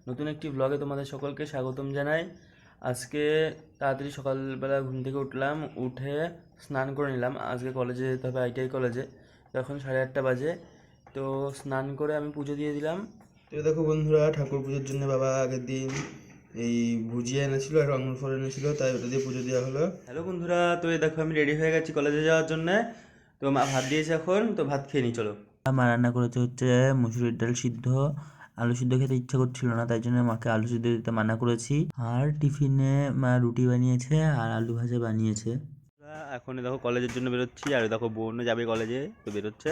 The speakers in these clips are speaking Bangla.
নতুন একটি ব্লগে তোমাদের সকলকে স্বাগতম জানাই। আজকে তাড়াতাড়ি সকালবেলা ঘুম থেকে উঠলাম, উঠে স্নান করে নিলাম। আজকে কলেজে যেতে হবে, আইটিআই কলেজে। তো এখন 8:30 বাজে। তো স্নান করে আমি পুজো দিয়ে দিলাম। তো দেখো বন্ধুরা, ঠাকুর পুজোর জন্য বাবা আগের দিন এই ভুজিয়া এনেছিল আর আঙুর ফল এনেছিল, তাই ওটা দিয়ে পুজো দেওয়া হলো। হ্যালো বন্ধুরা, তো এই দেখো আমি রেডি হয়ে গেছি কলেজে যাওয়ার জন্য। তো মা ভাত দিয়েছে, এখন তো ভাত খেয়ে নিই, চলো। মা রান্না করেছে হচ্ছে মুসুরির ডাল সিদ্ধ। আলু সিদ্ধ খেতে ইচ্ছা করছিল না, তাই জন্য মাকে আলু সিদ্ধ দিতে মানা করেছি। আর টিফিনে মা রুটি বানিয়েছে আর আলু ভাজা বানিয়েছে। এখন দেখো কলেজের জন্য বেরোচ্ছি, আর দেখো বোনও যাবে কলেজে, তো বেরোচ্ছে।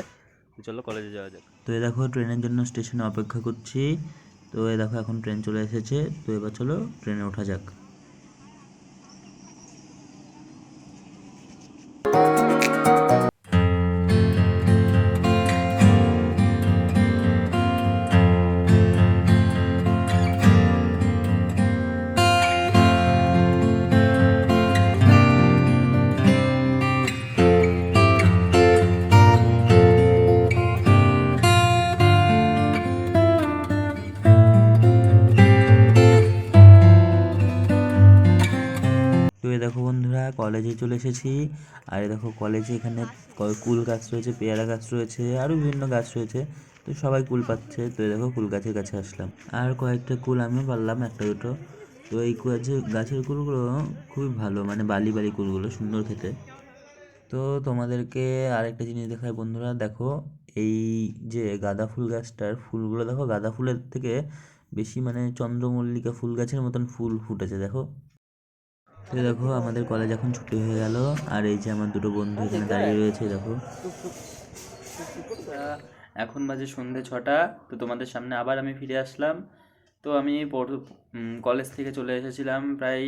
তো চলো কলেজে যাওয়া যাক। তো এ দেখো ট্রেনের জন্য স্টেশনে অপেক্ষা করছি। তো এ দেখো এখন ট্রেন চলে এসেছে। তো এবার চলো ট্রেনে ওঠা যাক। তো এ দেখো বন্ধুরা, কলেজে চলে এসেছি। আর এ দেখো কলেজে এখানে কুল গাছ রয়েছে, পেয়ারা গাছ রয়েছে, আরও বিভিন্ন গাছ রয়েছে। তো সবাই কুল পাচ্ছে। তো এ দেখো কুল গাছের কাছে আসলাম, আর কয়েকটা কুল আমিও পারলাম, একটা দুটো। তো এই গাছের কুলগুলো খুবই ভালো, মানে বালি বালি কুলগুলো সুন্দর খেতে। তো তোমাদেরকে আরেকটা জিনিস দেখায় বন্ধুরা, দেখো এই যে গাঁদা ফুল গাছটার ফুলগুলো দেখো, গাঁদা ফুলের থেকে বেশি মানে চন্দ্রমল্লিকা ফুল গাছের মতন ফুল ফুটেছে দেখো। তো দেখো আমাদের কলেজ এখন ছুটি হয়ে গেল। আর এই যে আমার দুটো বন্ধু এখানে দাঁড়িয়ে রয়েছে দেখো। এখন বাজে সন্ধে 6টা। তো তোমাদের সামনে আবার আমি ফিরে আসলাম। তো আমি কলেজ থেকে চলে এসেছিলাম প্রায়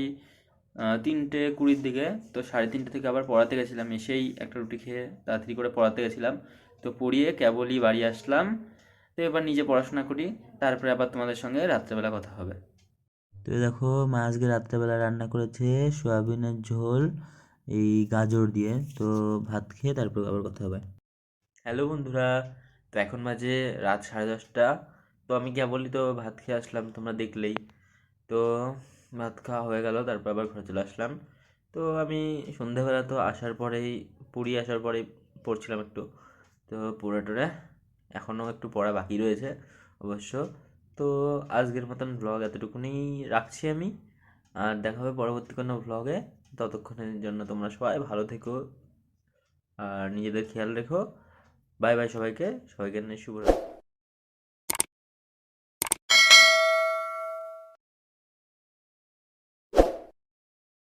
3:20 দিকে। তো 3:30 থেকে আবার পড়াতে গেছিলাম, এসেই একটা রুটি খেয়ে তাড়াতাড়ি করে পড়াতে গেছিলাম। তো পড়িয়ে কেবলই বাড়ি আসলাম। তো এবার নিজে পড়াশোনা করি, তারপরে আবার তোমাদের সঙ্গে রাত্রেবেলা কথা হবে। তো দেখো মা আজকে রাত্রেবেলা রান্না করেছে সয়াবিনের ঝোল এই গাজর দিয়ে। তো ভাত খেয়ে তারপর আবার কথা হবে। হ্যালো বন্ধুরা, তো এখন বাজে রাত 10:30। তো আমি কেবলই তো ভাত খেয়ে আসলাম, তোমরা দেখলেই। তো ভাত খাওয়া হয়ে গেল, তারপর আবার ঘরে চলে আসলাম। তো আমি সন্ধেবেলা তো আসার পরেই, পুরী আসার পরেই পড়ছিলাম একটু। তো পড়ে টড়ে এখনও একটু পড়া বাকি রয়েছে অবশ্য। তো আজকের মতন ব্লগ এতটুকুনি রাখছি আমি। আর দেখা হবে পরবর্তী কোনো ব্লগে। ততক্ষণের জন্য তোমরা সবাই ভালো থেকো আর নিজেদের খেয়াল রেখো। বাই বাই সবাইকে, সবাইকে নিয়ে শুভরাত্রি।